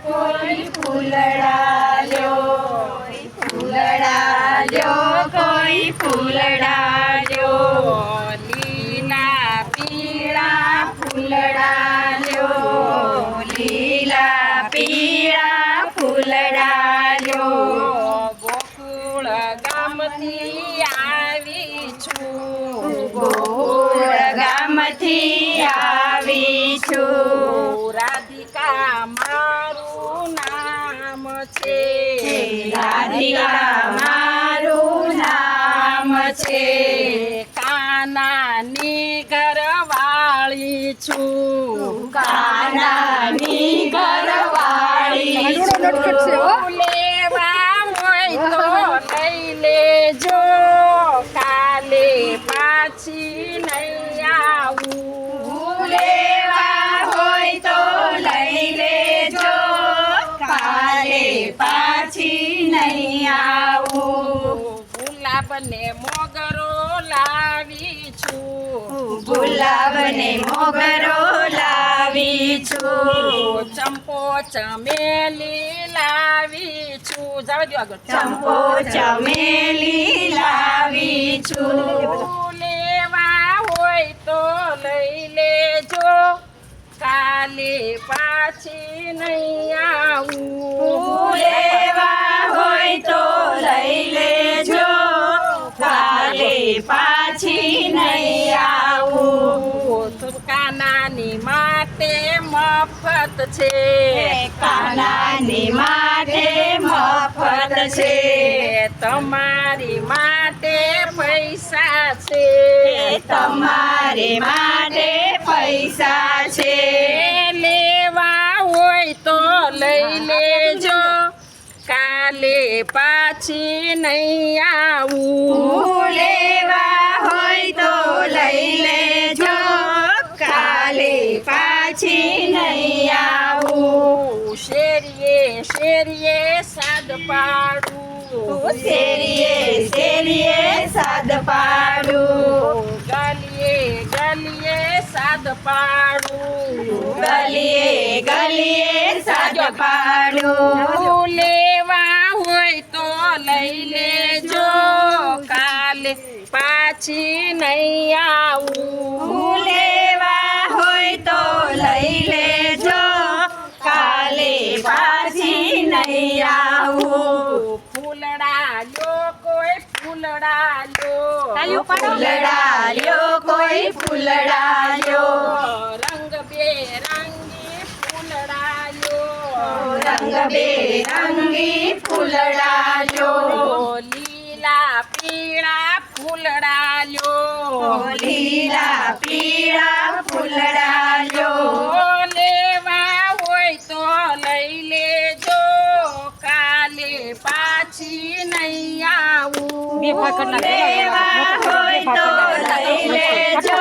કોઈ ફૂલડા લ્યો, ફૂલડા લ્યો, કોઈ ફૂલડા લ્યો, લીલા પીળા ફૂલડા લ્યો, લીલા પીળા ફૂલડા લ્યો, ગોકુળ ગામથી આવી છું, ગોકુળ ગામથી આવી છું, રાધિકા મારું નામ છે, રાધિકા મારું નામ છે, કાનાની ઘરવાળી છું, કાનાની ઘરવાળી છું, લેવા હોય તો લઈ લેજો, કાલે પાછી નહીં આવું, લેવા હોય તો લઈ લેજો, કાલે પાછી નહીં આવું, ગુલાબને મોગરો લાવી છું, ગુલાબને મોગરો લાવી છું, ચંપો ચમેલી લાવી છું, જવા દો આગળ, ચંપો ચમેલી લાવી છું, લેવા હોય તો લઈ લેજો, કાલે પાછી નહીં આવું, લેવા હોય તો લઈ લેજો, કાલે પાછી નહીં આવું, કાનાની માટે મફત છે, કાનાની માટે મફત છે, તમારી માટે પૈસા છે, તમારી માટે પૈસા છે, લેવા હોય તો લઈ લેજો, કાલે પાછી નહીં આવું, લેવા હોય તો લઈ લેજો, કાલે પાછી નહીં આવું, શેરીએ શેરીએ સાદ પાડું, શેરીએ શેરીએ સાદ પાડું, ગલીએ ગલીએ સાદ પાડું, ગલીએ ગલીએ સાદ પાડું, લેવા હોય તો લઈ લેજો, કાલે પાછી નહીં આવું, લેવા હોય તો લઈ લેજો, કાલે પાછી નહીં આવું, ફૂલડા લ્યો કોઈ ફૂલડા લ્યો, ફૂલડા લ્યો કોઈ ફૂલડા લ્યો, રંગ બેરંગી ફૂલડા લ્યો, રંગ બેરંગી ફૂલડા લ્યો, લીલા પીળા ફૂલડા લ્યો, લીલા પીળા ફૂલડા લ્યો, લેવા હોય તો લઈ લેજો, કાલે પાછી નહીં આવું, લેવા હોય તો લઈ લેજો,